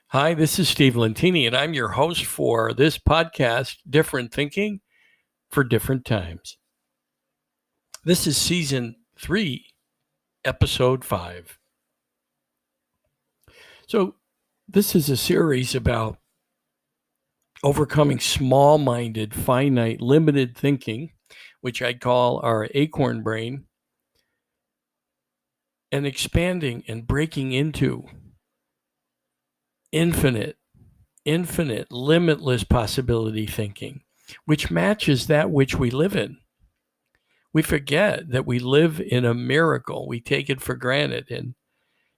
Hi, this is Steve Lentini, and I'm your host for this podcast, Different Thinking for Different Times. This is season 3, episode 5. So, this is a series about overcoming small minded, finite, limited thinking, which I'd call our acorn brain, and expanding and breaking into infinite, limitless possibility thinking, which matches that which we live in. We forget that we live in a miracle. We take it for granted. And,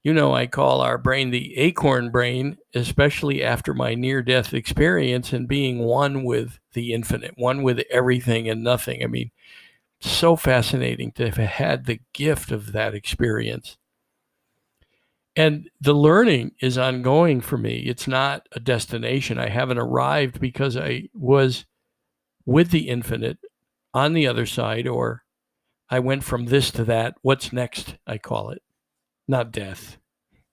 I call our brain the acorn brain, especially after my near death experience and being one with the infinite, one with everything and nothing. I mean, so fascinating to have had the gift of that experience. And the learning is ongoing for me. It's not a destination. I haven't arrived because I was with the infinite on the other side, or I went from this to that. What's next? I call it. Not death.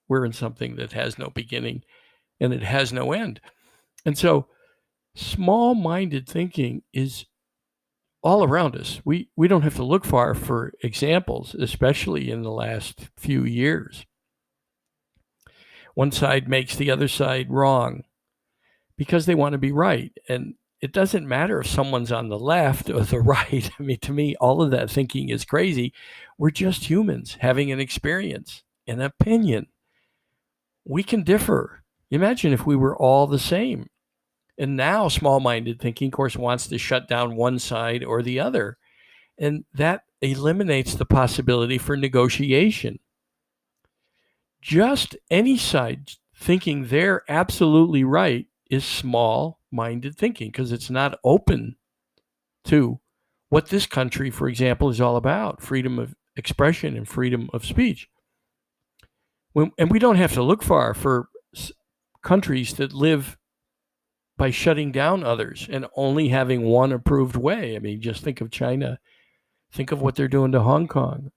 We're in something that has no beginning and it has no end. And so small minded thinking is all around us. We don't have to look far for examples, especially in the last few years. One side makes the other side wrong because they want to be right. And it doesn't matter if someone's on the left or the right. I mean, to me, all of that thinking is crazy. We're just humans having an experience, an opinion. We can differ. Imagine if we were all the same. And now small minded thinking, of course, wants to shut down one side or the other. And that eliminates the possibility for negotiation. Just any side thinking they're absolutely right is small minded thinking because it's not open to what this country, for example, is all about: freedom of expression and freedom of speech. And we don't have to look far for countries that live by shutting down others and only having one approved way. I mean, just think of China. Think of what they're doing to Hong Kong.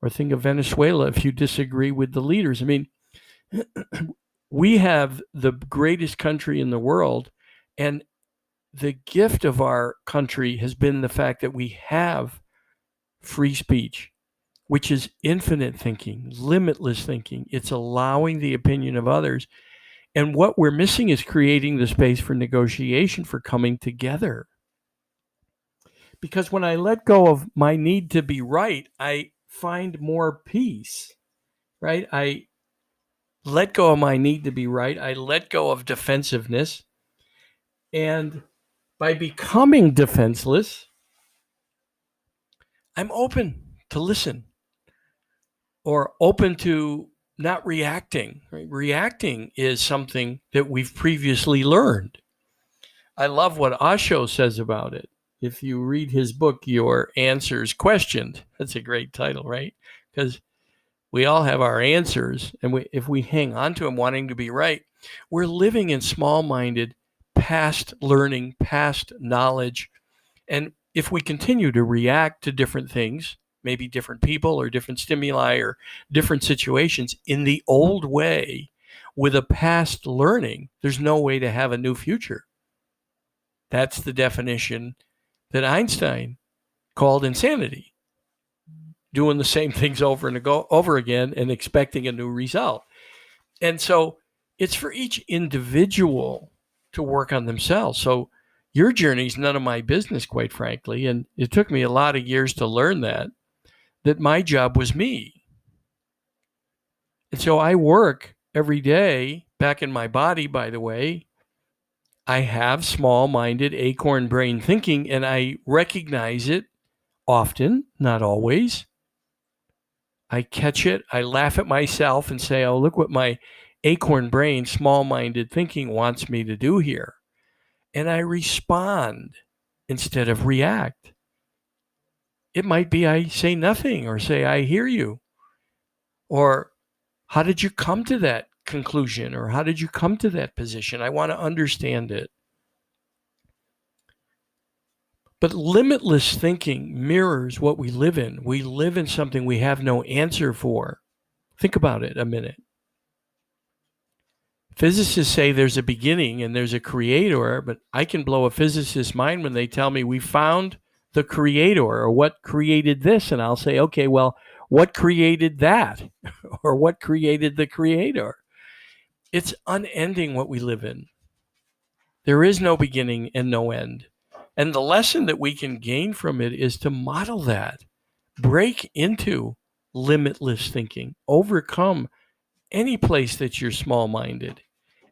Or think of Venezuela if you disagree with the leaders. I mean, we have the greatest country in the world, and the gift of our country has been the fact that we have free speech, which is infinite thinking, limitless thinking. It's allowing the opinion of others. And what we're missing is creating the space for negotiation, for coming together. Because when I let go of my need to be right, I find more peace, right? I let go of my need to be right. I let go of defensiveness. And by becoming defenseless, I'm open to listen, or open to not reacting. Right? Reacting is something that we've previously learned. I love what Osho says about it. If you read his book, Your Answers Questioned, that's a great title, right? Because we all have our answers, and if we hang on to them wanting to be right, we're living in small-minded, past learning, past knowledge. And if we continue to react to different things, maybe different people or different stimuli or different situations in the old way with a past learning, there's no way to have a new future. That's the definition that Einstein called insanity. Doing the same things over and over again and expecting a new result. And so it's for each individual to work on themselves. So your journey is none of my business, quite frankly. And it took me a lot of years to learn that my job was me. And so I work every day back in my body, by the way. I have small-minded acorn brain thinking, and I recognize it often, not always. I catch it, I laugh at myself and say, oh, look what my acorn brain, small-minded thinking wants me to do here. And I respond instead of react. It might be I say nothing or say, I hear you. Or how did you come to that conclusion? Or how did you come to that position? I want to understand it. But limitless thinking mirrors what we live in. We live in something we have no answer for. Think about it a minute. Physicists say there's a beginning and there's a creator, but I can blow a physicist's mind when they tell me we found the creator or what created this. And I'll say, okay, well, what created that? Or what created the creator? It's unending what we live in. There is no beginning and no end. And the lesson that we can gain from it is to model that, break into limitless thinking, overcome any place that you're small minded.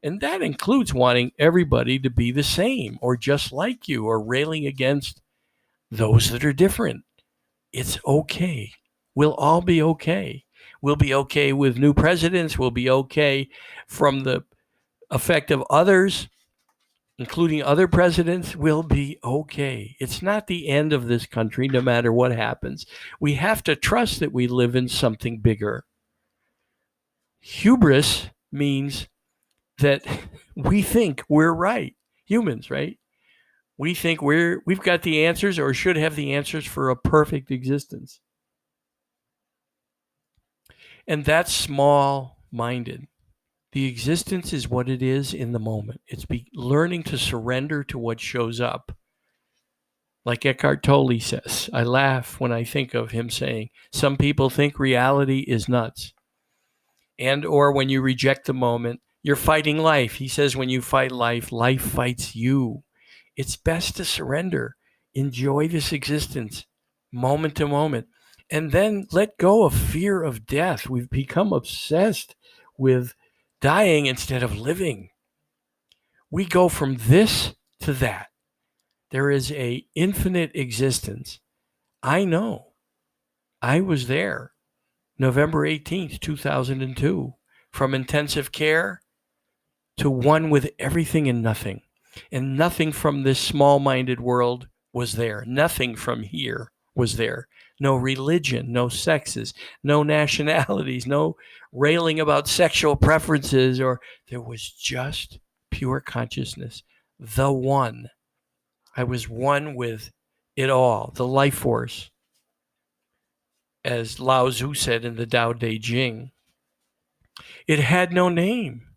And that includes wanting everybody to be the same or just like you or railing against those that are different. It's okay. We'll all be okay. We'll be okay with new presidents. We'll be okay from the effect of others, including other presidents. We'll be okay. It's not the end of this country, no matter what happens. We have to trust that we live in something bigger. Hubris means that we think we're right. Humans, right? We think we've got the answers or should have the answers for a perfect existence. And that's small-minded. The existence is what it is in the moment. It's learning to surrender to what shows up. Like Eckhart Tolle says, I laugh when I think of him saying, some people think reality is nuts. And or when you reject the moment, you're fighting life. He says when you fight life, life fights you. It's best to surrender. Enjoy this existence, moment to moment. And then let go of fear of death. We've become obsessed with dying instead of living. We go from this to that. There is a infinite existence. I know. I was there. November 18th, 2002. From intensive care to one with everything and nothing. And nothing from this small-minded world was there. Nothing from here was there. No religion, no sexes, no nationalities, no railing about sexual preferences, or there was just pure consciousness. The one. I was one with it all, the life force, as Lao Tzu said in the Tao Te Ching. It had no name.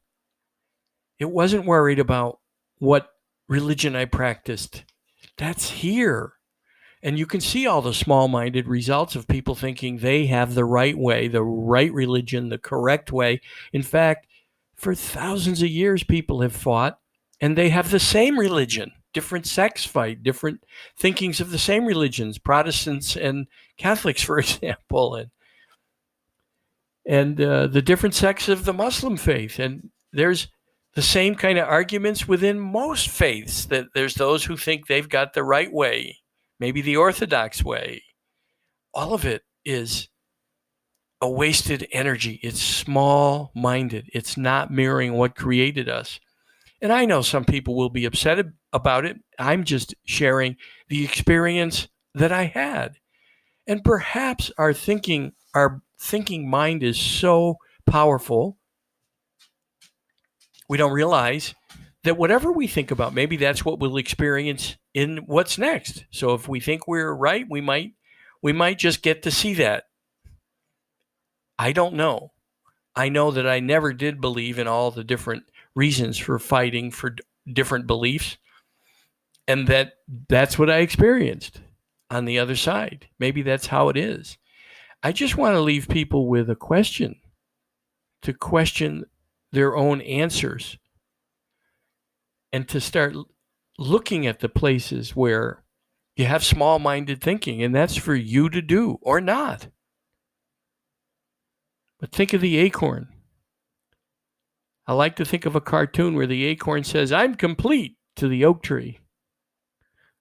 It wasn't worried about what religion I practiced. That's here. And you can see all the small-minded results of people thinking they have the right way, the right religion, the correct way. In fact, for thousands of years, people have fought, and they have the same religion. Different sects fight, different thinkings of the same religions, Protestants and Catholics, for example, and the different sects of the Muslim faith. And there's the same kind of arguments within most faiths, that there's those who think they've got the right way, maybe the Orthodox way. All of it is a wasted energy. It's small-minded. It's not mirroring what created us. And I know some people will be upset about it. I'm just sharing the experience that I had. And perhaps our thinking mind is so powerful, we don't realize that whatever we think about, maybe that's what we'll experience in what's next. So if we think we're right, we might just get to see that. I don't know. I know that I never did believe in all the different reasons for fighting for different beliefs, and that's what I experienced on the other side. Maybe that's how it is. I just want to leave people with a question, to question their own answers, and to start looking at the places where you have small-minded thinking, and that's for you to do or not. But think of the acorn. I like to think of a cartoon where the acorn says, I'm complete, to the oak tree.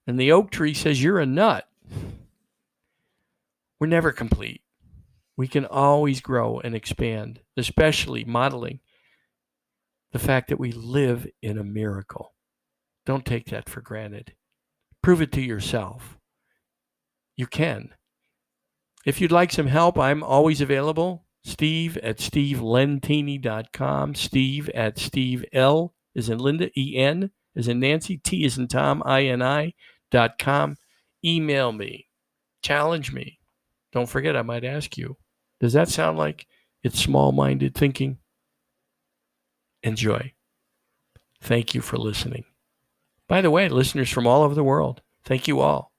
And the oak tree says, you're a nut. We're never complete. We can always grow and expand, especially modeling the fact that we live in a miracle. Don't take that for granted. Prove it to yourself. You can. If you'd like some help, I'm always available. Steve at stevelentini.com. Steve at Steve L as in Linda, E-N as in Nancy, T as in Tom, I-N-I.com. Email me. Challenge me. Don't forget, I might ask you, does that sound like it's small-minded thinking? enjoy. Thank you for listening. By the way, listeners from all over the world, thank you all.